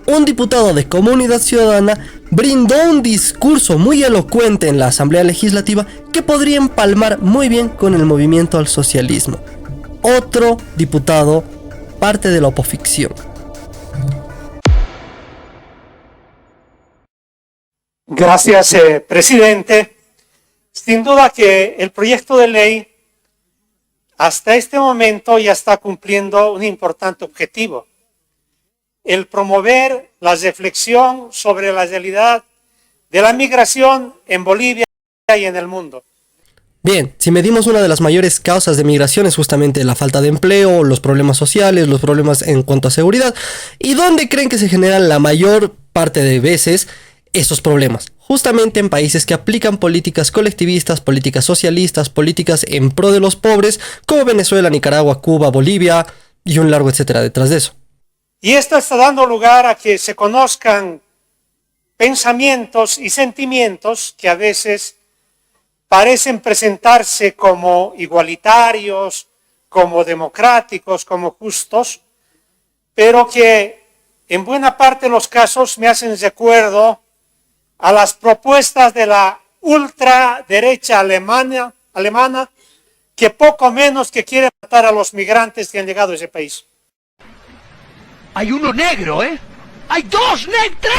Un diputado de Comunidad Ciudadana brindó un discurso muy elocuente en la Asamblea Legislativa que podría empalmar muy bien con el movimiento al socialismo. Otro diputado, parte de la oposición. Gracias, presidente. Sin duda que el proyecto de ley hasta este momento ya está cumpliendo un importante objetivo: el promover la reflexión sobre la realidad de la migración en Bolivia y en el mundo. Bien, si medimos una de las mayores causas de migración es justamente la falta de empleo, los problemas sociales, los problemas en cuanto a seguridad. ¿Y dónde creen que se generan la mayor parte de veces esos problemas? Justamente en países que aplican políticas colectivistas, políticas socialistas, políticas en pro de los pobres, como Venezuela, Nicaragua, Cuba, Bolivia y un largo etcétera detrás de eso. Y esto está dando lugar a que se conozcan pensamientos y sentimientos que a veces parecen presentarse como igualitarios, como democráticos, como justos, pero que en buena parte de los casos me hacen recuerdo a las propuestas de la ultraderecha alemana, que poco menos que quiere matar a los migrantes que han llegado a ese país. Hay uno negro, ¿eh? ¡Hay tres negros!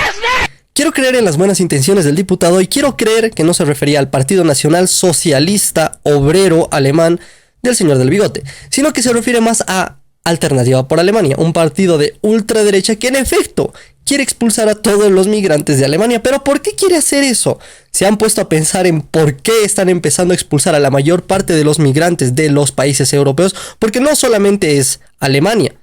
Quiero creer en las buenas intenciones del diputado y quiero creer que no se refería al Partido Nacional Socialista Obrero Alemán del señor del bigote, sino que se refiere más a Alternativa por Alemania, un partido de ultraderecha que en efecto quiere expulsar a todos los migrantes de Alemania. ¿Pero por qué quiere hacer eso? ¿Se han puesto a pensar en por qué están empezando a expulsar a la mayor parte de los migrantes de los países europeos? Porque no solamente es Alemania.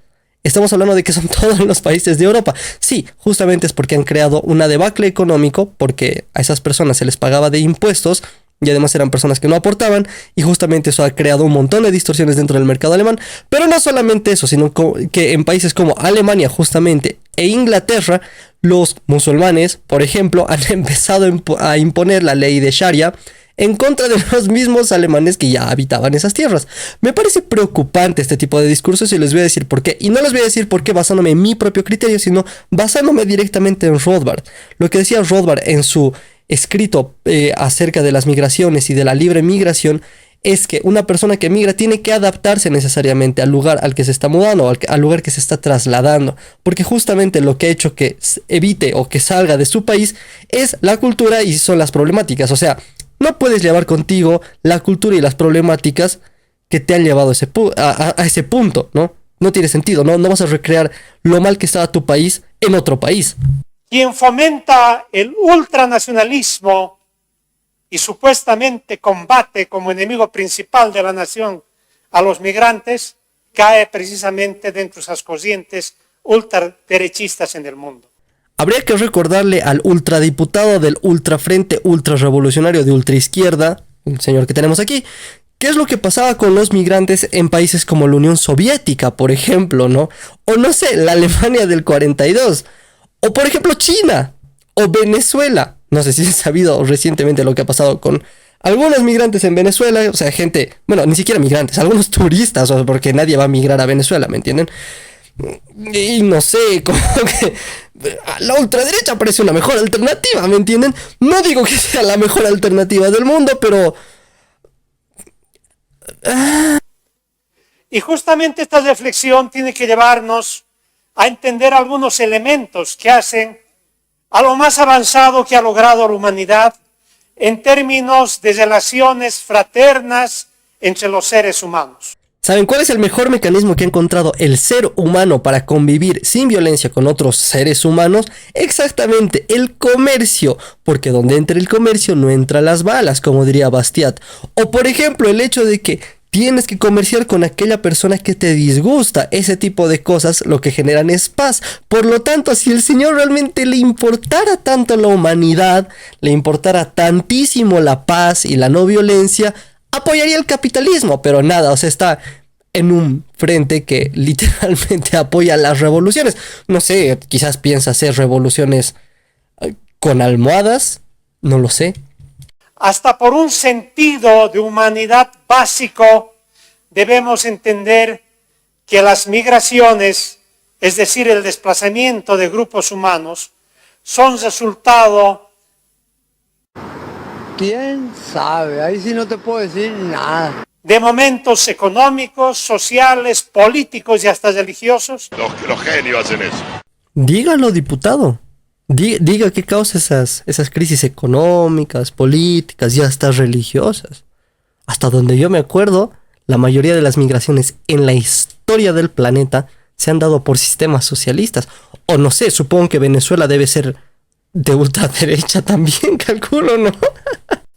Estamos hablando de que son todos los países de Europa. Sí, justamente es porque han creado una debacle económico, porque a esas personas se les pagaba de impuestos y además eran personas que no aportaban, y justamente eso ha creado un montón de distorsiones dentro del mercado alemán. Pero no solamente eso, sino que en países como Alemania justamente e Inglaterra, los musulmanes, por ejemplo, han empezado a imponer la ley de Sharia en contra de los mismos alemanes que ya habitaban esas tierras. Me parece preocupante este tipo de discursos y les voy a decir por qué. Y no les voy a decir por qué basándome en mi propio criterio, sino basándome directamente en Rothbard. Lo que decía Rothbard en su escrito acerca de las migraciones y de la libre migración es que una persona que migra tiene que adaptarse necesariamente al lugar al que se está mudando, al lugar que se está trasladando, porque justamente lo que ha hecho que evite o que salga de su país es la cultura y son las problemáticas. O sea, no puedes llevar contigo la cultura y las problemáticas que te han llevado a ese punto, ¿no? No tiene sentido, ¿no? No vas a recrear lo mal que estaba tu país en otro país. Quien fomenta el ultranacionalismo y supuestamente combate como enemigo principal de la nación a los migrantes, cae precisamente dentro de esas corrientes ultraderechistas en el mundo. Habría que recordarle al ultradiputado del ultrafrente ultrarrevolucionario de ultraizquierda, el señor que tenemos aquí, qué es lo que pasaba con los migrantes en países como la Unión Soviética, por ejemplo, ¿no? O no sé, la Alemania del 42, o por ejemplo China, o Venezuela. No sé si han sabido recientemente lo que ha pasado con algunos migrantes en Venezuela, o sea, gente, bueno, ni siquiera migrantes, algunos turistas, o sea, porque nadie va a migrar a Venezuela, ¿me entienden? Y no sé, como que la ultraderecha parece una mejor alternativa, ¿me entienden? No digo que sea la mejor alternativa del mundo, pero... Y justamente esta reflexión tiene que llevarnos a entender algunos elementos que hacen a lo más avanzado que ha logrado la humanidad en términos de relaciones fraternas entre los seres humanos. ¿Saben cuál es el mejor mecanismo que ha encontrado el ser humano para convivir sin violencia con otros seres humanos? Exactamente, el comercio, porque donde entra el comercio no entran las balas, como diría Bastiat. O por ejemplo, el hecho de que tienes que comerciar con aquella persona que te disgusta. Ese tipo de cosas lo que generan es paz. Por lo tanto, si el Señor realmente le importara tanto la humanidad, le importara tantísimo la paz y la no violencia, apoyaría el capitalismo, pero nada, o sea, está en un frente que literalmente apoya las revoluciones. No sé, quizás piensa hacer revoluciones con almohadas, no lo sé. Hasta por un sentido de humanidad básico, debemos entender que las migraciones es decir, el desplazamiento de grupos humanos, son resultado. ¿Quién sabe? Ahí sí no te puedo decir nada. De momentos económicos, sociales, políticos y hasta religiosos. Los genios hacen eso. Dígalo, diputado. Diga qué causa esas crisis económicas, políticas y hasta religiosas. Hasta donde yo me acuerdo, la mayoría de las migraciones en la historia del planeta se han dado por sistemas socialistas. O no sé, supongo que Venezuela debe ser de ultraderecha también, calculo, ¿no?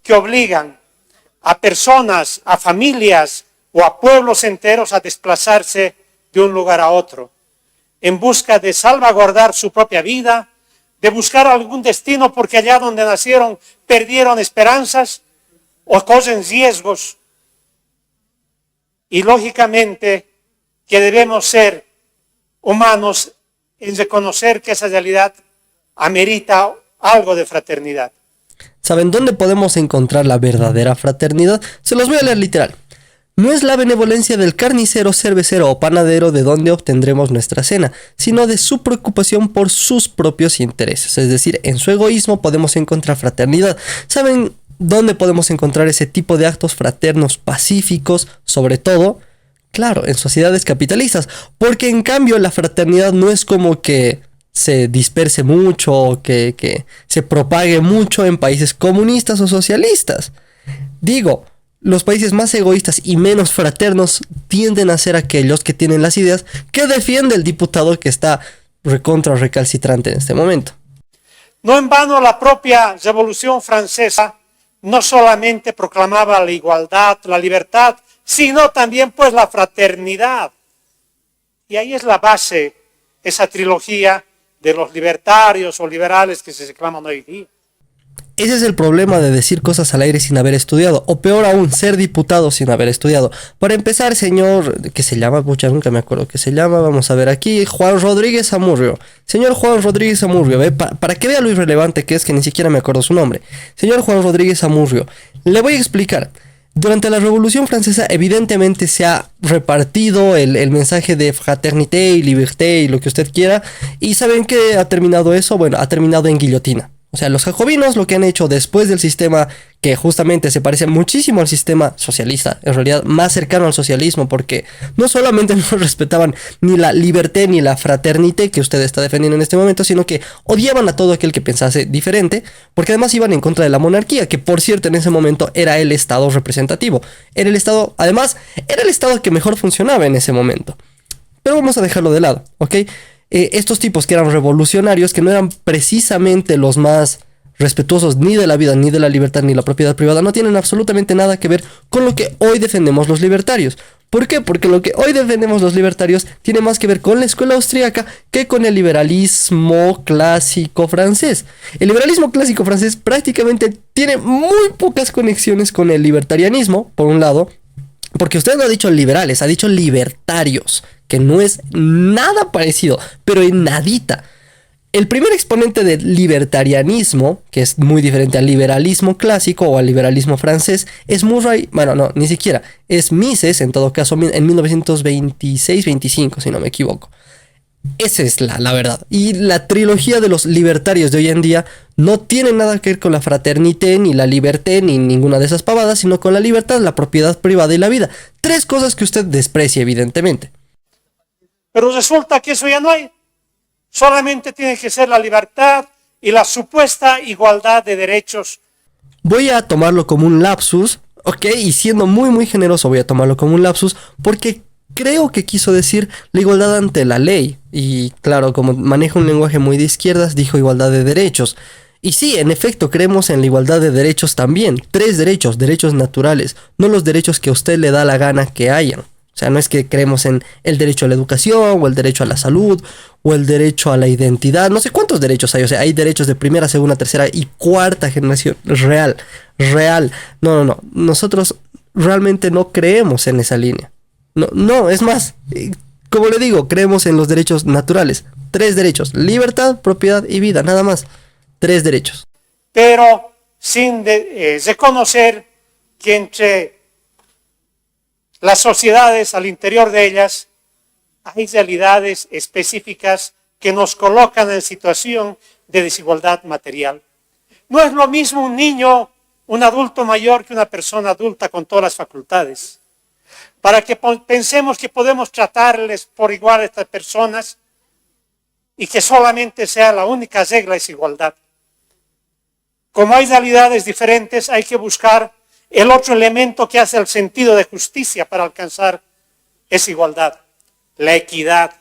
Que obligan a personas, a familias o a pueblos enteros a desplazarse de un lugar a otro, en busca de salvaguardar su propia vida, de buscar algún destino porque allá donde nacieron perdieron esperanzas o corren riesgos. Y lógicamente que debemos ser humanos en reconocer que esa realidad amerita algo de fraternidad. ¿Saben dónde podemos encontrar la verdadera fraternidad? Se los voy a leer literal. No es la benevolencia del carnicero, cervecero o panadero de donde obtendremos nuestra cena, sino de su preocupación por sus propios intereses. Es decir, en su egoísmo podemos encontrar fraternidad. ¿Saben dónde podemos encontrar ese tipo de actos fraternos pacíficos? Sobre todo, claro, en sociedades capitalistas. Porque en cambio la fraternidad no es como que se disperse mucho o que se propague mucho en países comunistas o socialistas. Digo, los países más egoístas y menos fraternos tienden a ser aquellos que tienen las ideas que defiende el diputado que está recontra recalcitrante en este momento. No en vano la propia Revolución Francesa no solamente proclamaba la igualdad, la libertad, sino también pues la fraternidad. Y ahí es la base, esa trilogía de los libertarios o liberales que se reclaman hoy día. Ese es el problema de decir cosas al aire sin haber estudiado, o peor aún, ser diputado sin haber estudiado. Para empezar, señor, que se llama, mucha nunca me acuerdo que se llama, vamos a ver aquí, Juan Rodríguez Amurrio. Señor Juan Rodríguez Amurrio, para que vea lo irrelevante que es que ni siquiera me acuerdo su nombre. Señor Juan Rodríguez Amurrio, le voy a explicar. Durante la Revolución Francesa evidentemente se ha repartido el mensaje de fraternité y liberté y lo que usted quiera. ¿Y saben qué ha terminado eso? Bueno, ha terminado en guillotina. O sea, los jacobinos lo que han hecho después del sistema que justamente se parece muchísimo al sistema socialista, en realidad más cercano al socialismo, porque no solamente no respetaban ni la liberté ni la fraternité que usted está defendiendo en este momento, sino que odiaban a todo aquel que pensase diferente, porque además iban en contra de la monarquía, que por cierto en ese momento era el Estado representativo. Era el Estado, además, era el Estado que mejor funcionaba en ese momento. Pero vamos a dejarlo de lado, ¿ok? Estos tipos que eran revolucionarios, que no eran precisamente los más respetuosos ni de la vida, ni de la libertad, ni la propiedad privada, no tienen absolutamente nada que ver con lo que hoy defendemos los libertarios. ¿Por qué? Porque lo que hoy defendemos los libertarios tiene más que ver con la escuela austríaca que con el liberalismo clásico francés. El liberalismo clásico francés prácticamente tiene muy pocas conexiones con el libertarianismo, por un lado, porque usted no ha dicho liberales, ha dicho libertarios, que no es nada parecido, pero en nadita. El primer exponente del libertarianismo, que es muy diferente al liberalismo clásico o al liberalismo francés, es Murray, bueno, no, ni siquiera, es Mises, en todo caso, en 1926-25, si no me equivoco. Esa es la verdad. Y la trilogía de los libertarios de hoy en día no tiene nada que ver con la fraternité, ni la liberté, ni ninguna de esas pavadas, sino con la libertad, la propiedad privada y la vida. Tres cosas que usted desprecia, evidentemente. Pero resulta que eso ya no hay. Solamente tiene que ser la libertad y la supuesta igualdad de derechos. Voy a tomarlo como un lapsus, ¿ok? Y siendo muy generoso voy a tomarlo como un lapsus porque creo que quiso decir la igualdad ante la ley. Y claro, como maneja un lenguaje muy de izquierdas, dijo igualdad de derechos. Y sí, en efecto, creemos en la igualdad de derechos también. Tres derechos, derechos naturales, no los derechos que a usted le da la gana que hayan. O sea, no es que creemos en el derecho a la educación, o el derecho a la salud, o el derecho a la identidad. No sé cuántos derechos hay. O sea, hay derechos de primera, segunda, tercera y cuarta generación. Real. No. Nosotros realmente no creemos en esa línea. No, es más, como le digo, creemos en los derechos naturales. Tres derechos: libertad, propiedad y vida, nada más. Tres derechos. Pero sin reconocer que entre las sociedades, al interior de ellas, hay realidades específicas que nos colocan en situación de desigualdad material. No es lo mismo un niño, un adulto mayor, que una persona adulta con todas las facultades. Para que pensemos que podemos tratarles por igual a estas personas y que solamente sea la única regla es igualdad. Como hay realidades diferentes, hay que buscar el otro elemento que hace el sentido de justicia para alcanzar esa igualdad, la equidad.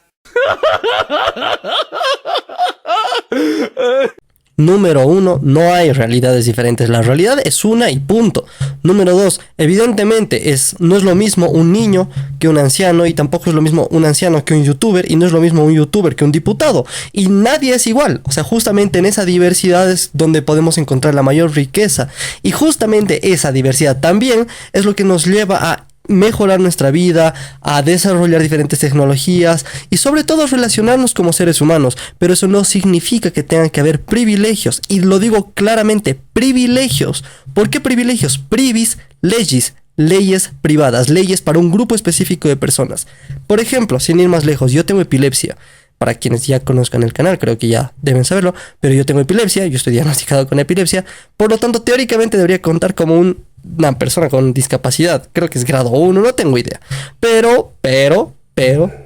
Número 1, no hay realidades diferentes. La realidad es una y punto. Número 2, evidentemente no es lo mismo un niño que un anciano, y tampoco es lo mismo un anciano que un youtuber, y no es lo mismo un youtuber que un diputado. Y nadie es igual. O sea, justamente en esa diversidad es donde podemos encontrar la mayor riqueza. Y justamente esa diversidad también es lo que nos lleva a mejorar nuestra vida, a desarrollar diferentes tecnologías y sobre todo relacionarnos como seres humanos. Pero eso no significa que tengan que haber privilegios, y lo digo claramente, privilegios. ¿Por qué privilegios? Privis legis, leyes privadas, leyes para un grupo específico de personas. Por ejemplo, sin ir más lejos, yo tengo epilepsia. Para quienes ya conozcan el canal, creo que ya deben saberlo, pero yo tengo epilepsia, yo estoy diagnosticado con epilepsia, por lo tanto teóricamente debería contar como una persona con discapacidad. Creo que es grado 1, no tengo idea. Pero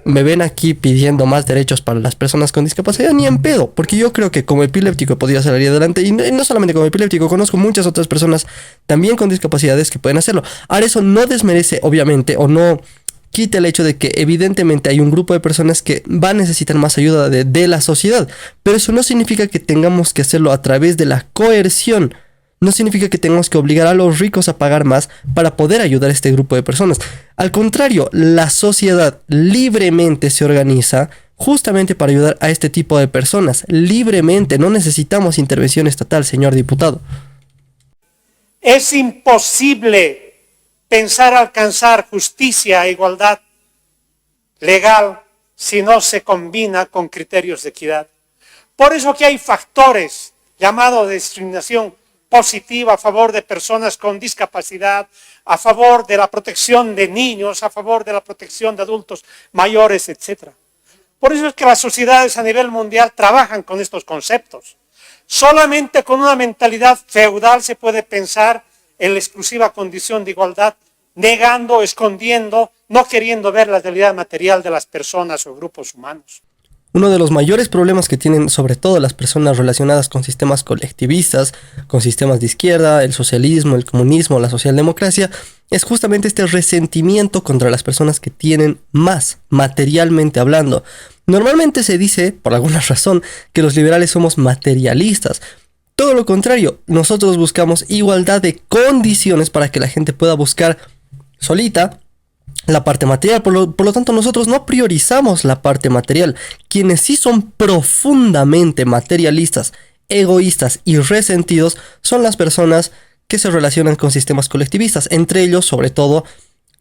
me ven aquí pidiendo más derechos para las personas con discapacidad, ni en pedo, porque yo creo que como epiléptico he podido salir adelante, y no solamente como epiléptico, conozco muchas otras personas también con discapacidades que pueden hacerlo. Ahora, eso no desmerece, obviamente, o no quita el hecho de que evidentemente hay un grupo de personas que va a necesitar más ayuda de la sociedad, pero eso no significa que tengamos que hacerlo a través de la coerción. No significa que tengamos que obligar a los ricos a pagar más para poder ayudar a este grupo de personas. Al contrario, la sociedad libremente se organiza justamente para ayudar a este tipo de personas. Libremente, no necesitamos intervención estatal, señor diputado. Es imposible pensar alcanzar justicia e igualdad legal si no se combina con criterios de equidad. Por eso que hay factores llamados de discriminación positiva a favor de personas con discapacidad, a favor de la protección de niños, a favor de la protección de adultos mayores, etc. Por eso es que las sociedades a nivel mundial trabajan con estos conceptos. Solamente con una mentalidad feudal se puede pensar en la exclusiva condición de igualdad, negando, escondiendo, no queriendo ver la realidad material de las personas o grupos humanos. Uno de los mayores problemas que tienen sobre todo las personas relacionadas con sistemas colectivistas, con sistemas de izquierda, el socialismo, el comunismo, la socialdemocracia, es justamente este resentimiento contra las personas que tienen más, materialmente hablando. Normalmente se dice, por alguna razón, que los liberales somos materialistas. Todo lo contrario, nosotros buscamos igualdad de condiciones para que la gente pueda buscar solita la parte material. Por lo tanto, nosotros no priorizamos la parte material. Quienes sí son profundamente materialistas, egoístas y resentidos son las personas que se relacionan con sistemas colectivistas, entre ellos, sobre todo,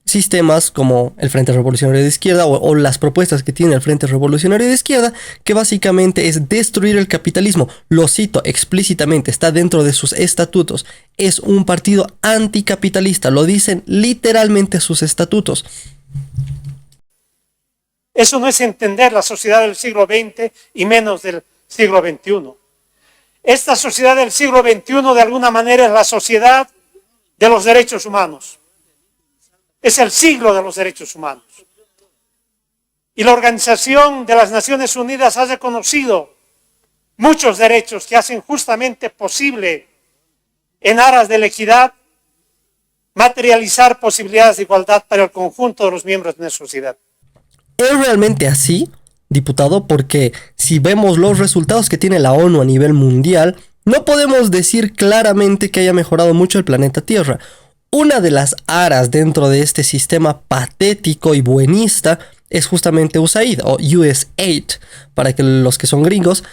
sistemas como el Frente Revolucionario de Izquierda o las propuestas que tiene el Frente Revolucionario de Izquierda, que básicamente es destruir el capitalismo. Lo cito explícitamente, está dentro de sus estatutos. Es un partido anticapitalista, lo dicen literalmente sus estatutos. Eso no es entender la sociedad del siglo XX y menos del siglo XXI. Esta sociedad del siglo XXI de alguna manera es la sociedad de los derechos humanos. Es el siglo de los derechos humanos. Y la Organización de las Naciones Unidas ha reconocido muchos derechos que hacen justamente posible, en aras de la equidad, materializar posibilidades de igualdad para el conjunto de los miembros de nuestra sociedad. ¿Es realmente así, diputado? Porque si vemos los resultados que tiene la ONU a nivel mundial, no podemos decir claramente que haya mejorado mucho el planeta Tierra. Una de las aras dentro de este sistema patético y buenista es justamente USAID o USAID, para que los que son gringos.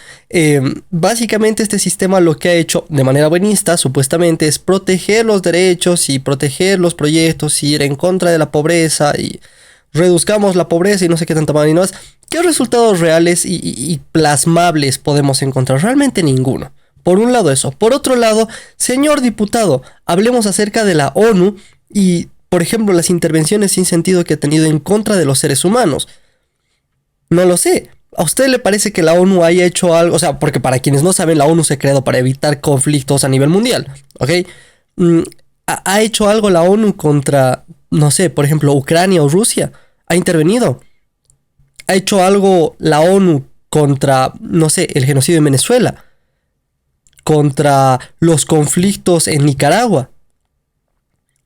Básicamente este sistema lo que ha hecho de manera buenista supuestamente es proteger los derechos y proteger los proyectos y ir en contra de la pobreza y reduzcamos la pobreza y no sé qué tanta más y más. ¿Qué resultados reales y plasmables podemos encontrar? Realmente ninguno. Por un lado eso. Por otro lado, señor diputado, hablemos acerca de la ONU y, por ejemplo, las intervenciones sin sentido que ha tenido en contra de los seres humanos. No lo sé. ¿A usted le parece que la ONU haya hecho algo? O sea, porque para quienes no saben, la ONU se creó para evitar conflictos a nivel mundial, ¿ok? ¿Ha hecho algo la ONU contra, no sé, por ejemplo, Ucrania o Rusia? ¿Ha intervenido? ¿Ha hecho algo la ONU contra, no sé, el genocidio en Venezuela? ¿Contra los conflictos en Nicaragua?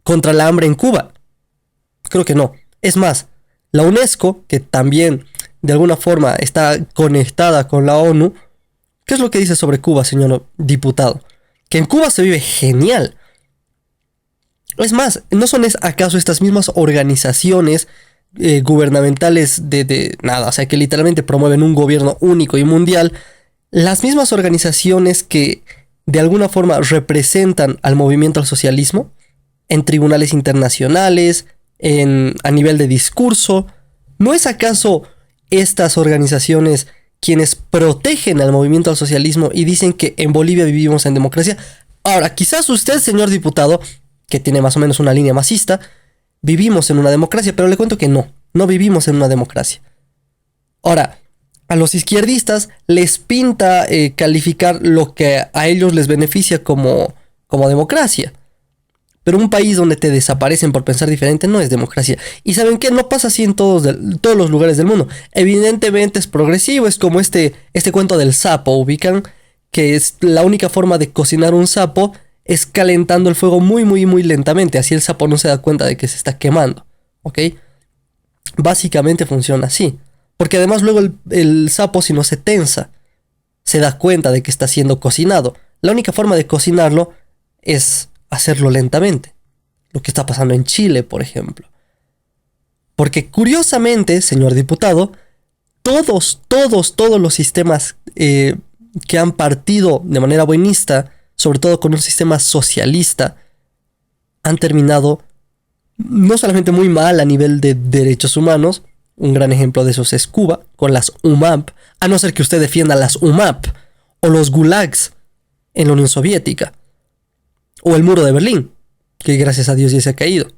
¿Contra la hambre en Cuba? Creo que no. Es más, la UNESCO, que también de alguna forma está conectada con la ONU, ¿qué es lo que dice sobre Cuba, señor diputado? Que en Cuba se vive genial. Es más, ¿no son acaso estas mismas organizaciones gubernamentales de nada? O sea, que literalmente promueven un gobierno único y mundial. Las mismas organizaciones que de alguna forma representan al movimiento al socialismo en tribunales internacionales, a nivel de discurso. ¿No es acaso estas organizaciones quienes protegen al movimiento al socialismo y dicen que en Bolivia vivimos en democracia? Ahora, quizás usted, señor diputado, que tiene más o menos una línea masista, vivimos en una democracia, pero le cuento que no vivimos en una democracia. Ahora, a los izquierdistas les pinta calificar lo que a ellos les beneficia como democracia. Pero un país donde te desaparecen por pensar diferente no es democracia. Y ¿saben qué? No pasa así en todos los lugares del mundo. Evidentemente es progresivo, es como este cuento del sapo, ¿ubican? Que es la única forma de cocinar un sapo es calentando el fuego muy, muy, muy lentamente. Así el sapo no se da cuenta de que se está quemando, ¿ok? Básicamente funciona así. Porque además luego el sapo, si no se tensa, se da cuenta de que está siendo cocinado. La única forma de cocinarlo es hacerlo lentamente. Lo que está pasando en Chile, por ejemplo. Porque curiosamente, señor diputado, todos los sistemas que han partido de manera buenista, sobre todo con un sistema socialista, han terminado no solamente muy mal a nivel de derechos humanos. Un gran ejemplo de esos es Cuba, con las UMAP, a no ser que usted defienda las UMAP, o los gulags en la Unión Soviética, o el muro de Berlín, que gracias a Dios ya se ha caído.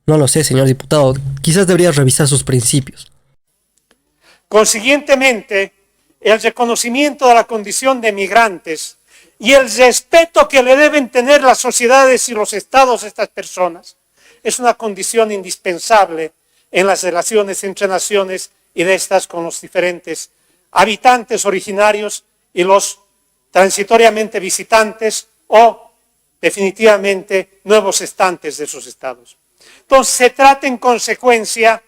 No lo sé, señor diputado, quizás debería revisar sus principios. Consiguientemente, el reconocimiento de la condición de migrantes y el respeto que le deben tener las sociedades y los estados a estas personas es una condición indispensable en las relaciones entre naciones y de estas con los diferentes habitantes originarios y los transitoriamente visitantes o definitivamente nuevos estantes de esos estados. Entonces se trata en consecuencia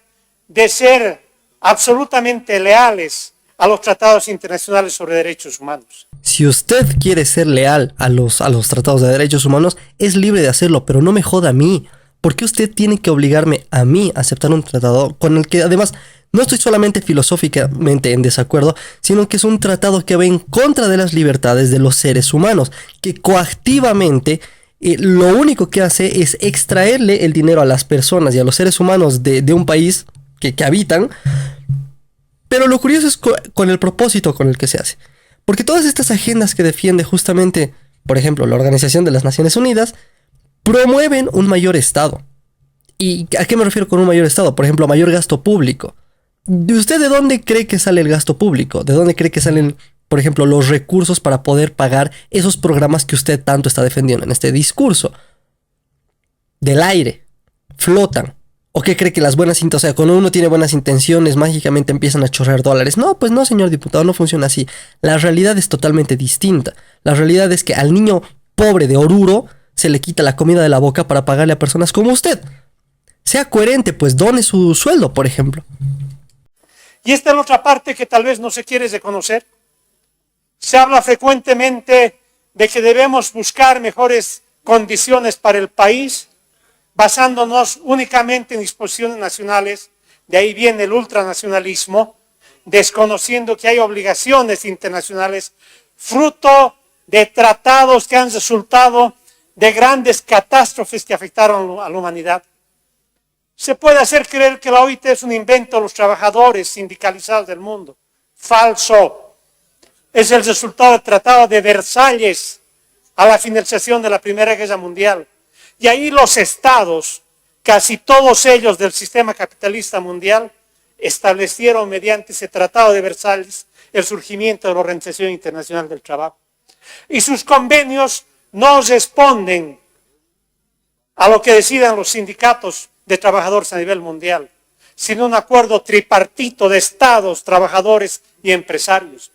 de ser absolutamente leales a los tratados internacionales sobre derechos humanos. Si usted quiere ser leal a los tratados de derechos humanos, es libre de hacerlo, pero no me joda a mí. ¿Por qué usted tiene que obligarme a mí a aceptar un tratado con el que además no estoy solamente filosóficamente en desacuerdo, sino que es un tratado que va en contra de las libertades de los seres humanos, que coactivamente lo único que hace es extraerle el dinero a las personas y a los seres humanos de un país que habitan? Pero lo curioso es con el propósito con el que se hace. Porque todas estas agendas que defiende justamente, por ejemplo, la Organización de las Naciones Unidas, promueven un mayor Estado. ¿Y a qué me refiero con un mayor Estado? Por ejemplo, mayor gasto público. ¿Usted de dónde cree que sale el gasto público? ¿De dónde cree que salen, por ejemplo, los recursos para poder pagar esos programas que usted tanto está defendiendo en este discurso? Del aire. Flotan. ¿O qué cree que las buenas intenciones, o sea, cuando uno tiene buenas intenciones, mágicamente empiezan a chorrear dólares? No, pues no, señor diputado, no funciona así. La realidad es totalmente distinta. La realidad es que al niño pobre de Oruro se le quita la comida de la boca para pagarle a personas como usted. Sea coherente, pues done su sueldo, por ejemplo. Y esta es la otra parte que tal vez no se quiere reconocer. Se habla frecuentemente de que debemos buscar mejores condiciones para el país, basándonos únicamente en disposiciones nacionales. De ahí viene el ultranacionalismo, desconociendo que hay obligaciones internacionales, fruto de tratados que han resultado de grandes catástrofes que afectaron a la humanidad. Se puede hacer creer que la OIT es un invento de los trabajadores sindicalizados del mundo. Falso. Es el resultado del Tratado de Versalles a la finalización de la Primera Guerra Mundial. Y ahí los estados, casi todos ellos del sistema capitalista mundial, establecieron mediante ese Tratado de Versalles el surgimiento de la Organización Internacional del Trabajo. Y sus convenios no responden a lo que decidan los sindicatos de trabajadores a nivel mundial, sino un acuerdo tripartito de estados, trabajadores y empresarios.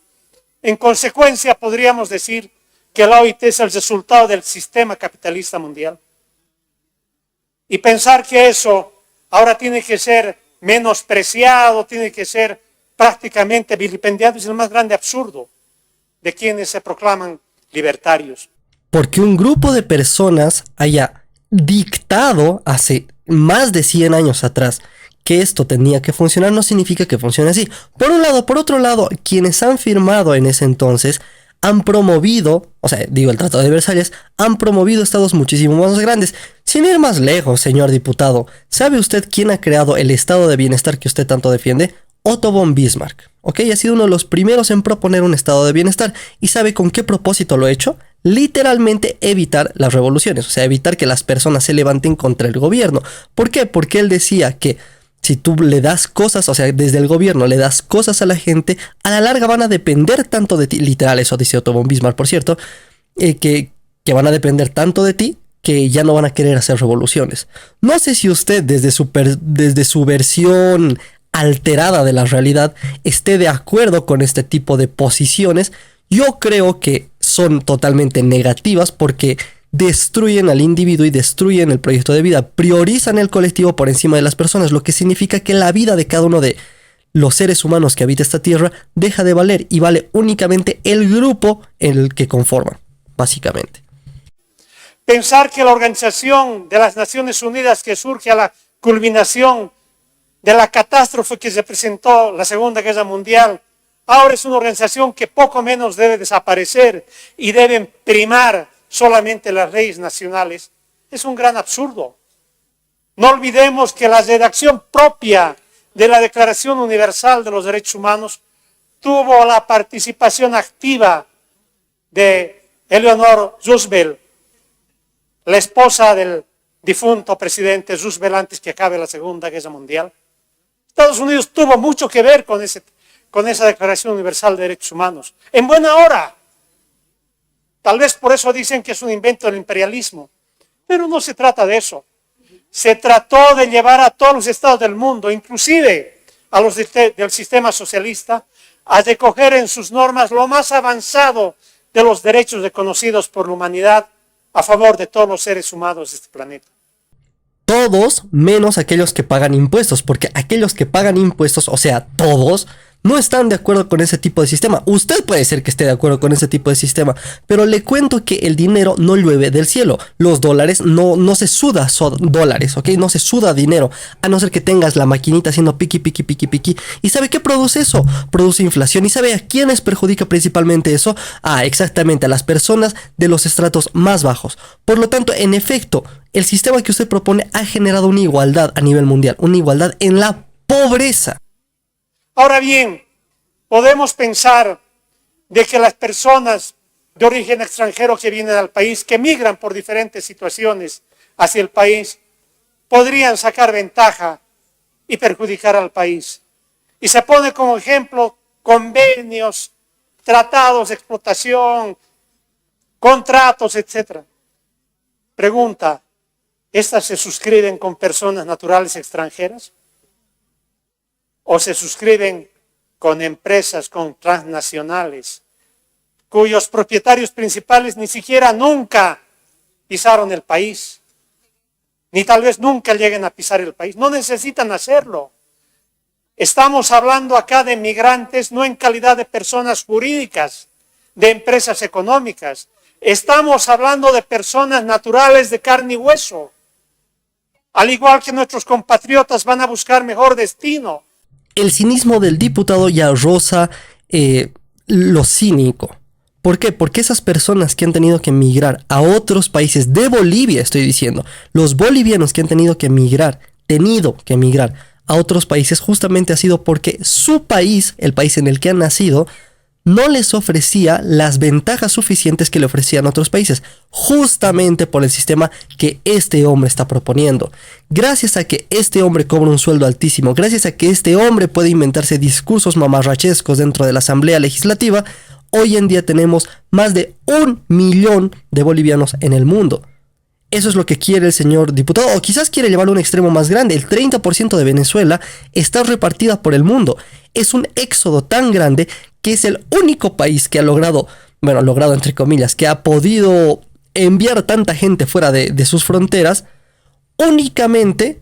En consecuencia, podríamos decir que la OIT es el resultado del sistema capitalista mundial. Y pensar que eso ahora tiene que ser menospreciado, tiene que ser prácticamente vilipendiado, es el más grande absurdo de quienes se proclaman libertarios. Porque un grupo de personas haya dictado hace más de 100 años atrás que esto tenía que funcionar no significa que funcione así. Por un lado, por otro lado, quienes han firmado en ese entonces han promovido, o sea, digo el Tratado de Versalles, han promovido estados muchísimo más grandes. Sin ir más lejos, señor diputado, ¿sabe usted quién ha creado el estado de bienestar que usted tanto defiende? Otto von Bismarck, ¿ok? Ha sido uno de los primeros en proponer un estado de bienestar. ¿Y sabe con qué propósito lo ha hecho? Literalmente evitar las revoluciones, o sea, evitar que las personas se levanten contra el gobierno. ¿Por qué? Porque él decía que si tú le das cosas, o sea, desde el gobierno le das cosas a la gente, a la larga van a depender tanto de ti, literal, eso dice Otto von Bismarck, por cierto, que van a depender tanto de ti que ya no van a querer hacer revoluciones. No sé si usted desde su versión alterada de la realidad esté de acuerdo con este tipo de posiciones. Yo creo que son totalmente negativas porque destruyen al individuo y destruyen el proyecto de vida, priorizan el colectivo por encima de las personas, lo que significa que la vida de cada uno de los seres humanos que habita esta tierra deja de valer y vale únicamente el grupo en el que conforman, básicamente. Pensar que la Organización de las Naciones Unidas, que surge a la culminación de la catástrofe que se presentó la Segunda Guerra Mundial, ahora es una organización que poco menos debe desaparecer y deben primar solamente las leyes nacionales, es un gran absurdo. No olvidemos que la redacción propia de la Declaración Universal de los Derechos Humanos tuvo la participación activa de Eleanor Roosevelt, la esposa del difunto presidente Roosevelt antes que acabe la Segunda Guerra Mundial. Estados Unidos tuvo mucho que ver con esa Declaración Universal de Derechos Humanos. En buena hora. Tal vez por eso dicen que es un invento del imperialismo. Pero no se trata de eso. Se trató de llevar a todos los estados del mundo, inclusive a los del sistema socialista, a recoger en sus normas lo más avanzado de los derechos reconocidos por la humanidad a favor de todos los seres humanos de este planeta. Todos menos aquellos que pagan impuestos, porque aquellos que pagan impuestos, o sea, todos, no están de acuerdo con ese tipo de sistema. Usted puede ser que esté de acuerdo con ese tipo de sistema, pero le cuento que el dinero no llueve del cielo. Los dólares no se suda dólares, ¿ok? No se suda dinero, a no ser que tengas la maquinita haciendo piqui, piqui, piqui, piqui. ¿Y sabe qué produce eso? Produce inflación. ¿Y sabe a quiénes perjudica principalmente eso? Exactamente a las personas de los estratos más bajos. Por lo tanto, en efecto, el sistema que usted propone ha generado una igualdad a nivel mundial, una igualdad en la pobreza. Ahora bien, podemos pensar de que las personas de origen extranjero que vienen al país, que migran por diferentes situaciones hacia el país, podrían sacar ventaja y perjudicar al país. Y se pone como ejemplo convenios, tratados de explotación, contratos, etc. Pregunta, ¿estas se suscriben con personas naturales extranjeras? ¿O se suscriben con empresas, con transnacionales, cuyos propietarios principales ni siquiera nunca pisaron el país, ni tal vez nunca lleguen a pisar el país? No necesitan hacerlo. Estamos hablando acá de migrantes no en calidad de personas jurídicas, de empresas económicas. Estamos hablando de personas naturales de carne y hueso. Al igual que nuestros compatriotas van a buscar mejor destino. El cinismo del diputado ya roza lo cínico. ¿Por qué? Porque esas personas que han tenido que emigrar a otros países de Bolivia, estoy diciendo, los bolivianos que han tenido que emigrar a otros países, justamente ha sido porque su país, el país en el que han nacido, no les ofrecía las ventajas suficientes que le ofrecían otros países, justamente por el sistema que este hombre está proponiendo. Gracias a que este hombre cobra un sueldo altísimo, gracias a que este hombre puede inventarse discursos mamarrachescos dentro de la Asamblea Legislativa, hoy en día tenemos más de 1 millón de bolivianos en el mundo. Eso es lo que quiere el señor diputado, o quizás quiere llevarlo a un extremo más grande. El 30% de Venezuela está repartida por el mundo. Es un éxodo tan grande que es el único país que ha logrado, bueno, logrado entre comillas, que ha podido enviar tanta gente fuera de sus fronteras únicamente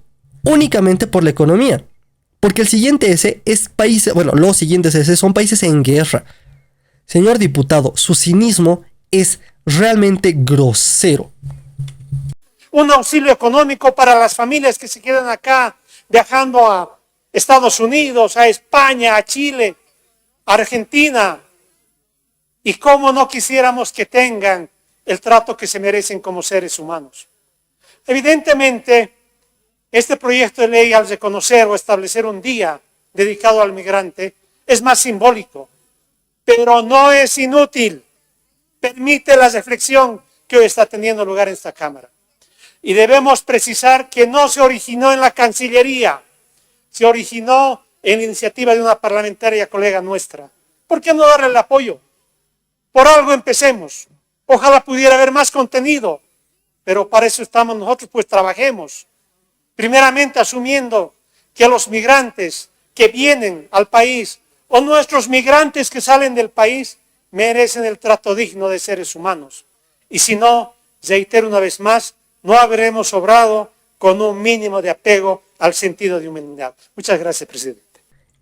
por la economía. Porque el siguiente S es país, bueno, los siguientes S son países en guerra. Señor diputado, su cinismo es realmente grosero. Un auxilio económico para las familias que se quedan acá viajando a Estados Unidos, a España, a Chile, a Argentina. Y cómo no quisiéramos que tengan el trato que se merecen como seres humanos. Evidentemente, este proyecto de ley, al reconocer o establecer un día dedicado al migrante, es más simbólico, pero no es inútil. Permite la reflexión que hoy está teniendo lugar en esta Cámara. Y debemos precisar que no se originó en la Cancillería, se originó en la iniciativa de una parlamentaria colega nuestra. ¿Por qué no darle el apoyo? Por algo empecemos. Ojalá pudiera haber más contenido, pero para eso estamos nosotros, pues trabajemos. Primeramente asumiendo que los migrantes que vienen al país o nuestros migrantes que salen del país merecen el trato digno de seres humanos. Y si no, reitero una vez más, no habremos obrado con un mínimo de apego al sentido de humanidad. Muchas gracias, presidente.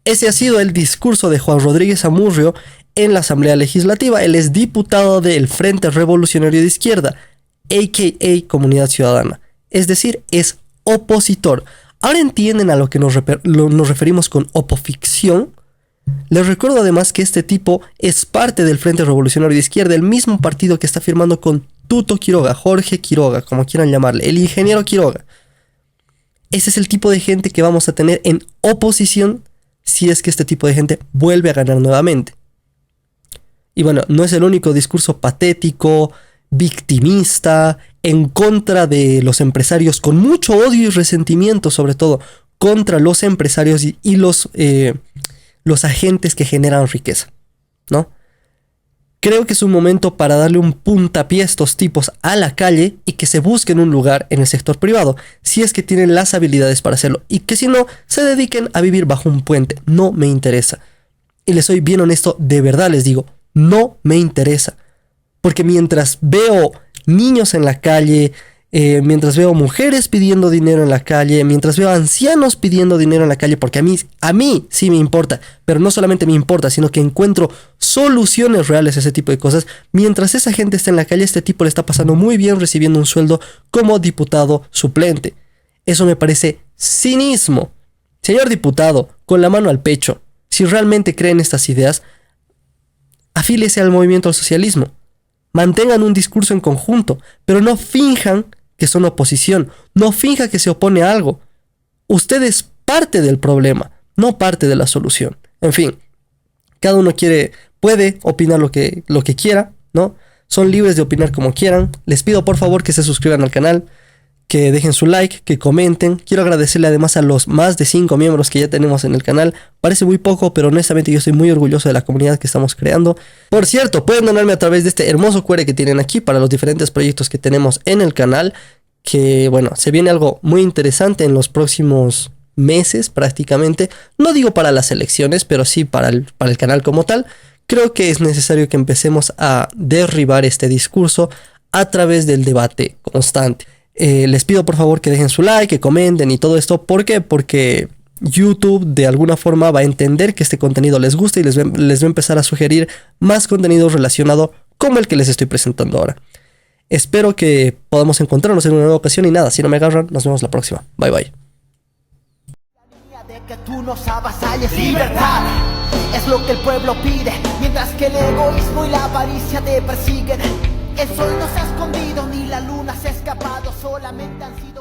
Ese ha sido el discurso de Juan Rodríguez Amurrio en la Asamblea Legislativa. Él es diputado del Frente Revolucionario de Izquierda, a.k.a. Comunidad Ciudadana. Es decir, es opositor. Ahora entienden a lo que nos referimos con opoficción. Les recuerdo además que este tipo es parte del Frente Revolucionario de Izquierda, el mismo partido que está firmando con Tuto Quiroga, Jorge Quiroga, como quieran llamarle, el ingeniero Quiroga. Ese es el tipo de gente que vamos a tener en oposición si es que este tipo de gente vuelve a ganar nuevamente. Y bueno, no es el único discurso patético, victimista, en contra de los empresarios, con mucho odio y resentimiento, sobre todo contra los empresarios y los agentes que generan riqueza, ¿no? Creo que es un momento para darle un puntapié a estos tipos a la calle y que se busquen un lugar en el sector privado, si es que tienen las habilidades para hacerlo, y que si no, se dediquen a vivir bajo un puente. No me interesa. Y les soy bien honesto, de verdad les digo, no me interesa. Porque mientras veo niños en la calle, mientras veo mujeres pidiendo dinero en la calle, mientras veo ancianos pidiendo dinero en la calle, porque a mí sí me importa, pero no solamente me importa, sino que encuentro soluciones reales a ese tipo de cosas. Mientras esa gente está en la calle, este tipo le está pasando muy bien recibiendo un sueldo como diputado suplente. Eso me parece cinismo. Señor diputado, con la mano al pecho, si realmente creen estas ideas, afíliese al movimiento al socialismo. Mantengan un discurso en conjunto, pero no finjan que son oposición, no finja que se opone a algo. Usted es parte del problema, no parte de la solución. En fin, cada uno puede opinar lo que quiera, ¿no? Son libres de opinar como quieran. Les pido por favor que se suscriban al canal, que dejen su like, que comenten. Quiero agradecerle además a los más de 5 miembros que ya tenemos en el canal. Parece muy poco, pero honestamente yo estoy muy orgulloso de la comunidad que estamos creando. Por cierto, pueden donarme a través de este hermoso QR que tienen aquí para los diferentes proyectos que tenemos en el canal. Que bueno, se viene algo muy interesante en los próximos meses prácticamente. No digo para las elecciones, pero sí para el canal como tal. Creo que es necesario que empecemos a derribar este discurso a través del debate constante. Les pido por favor que dejen su like, que comenten y todo esto. ¿Por qué? Porque YouTube de alguna forma va a entender que este contenido les gusta y les va a empezar a sugerir más contenido relacionado como el que les estoy presentando ahora. Espero que podamos encontrarnos en una nueva ocasión y nada, si no me agarran, nos vemos la próxima. Bye bye. Que tú nos avasalles, libertad es lo que el pueblo pide, mientras que el egoísmo y la avaricia te persiguen. El sol no se ha escondido ni la luna se ha escapado, solamente han sido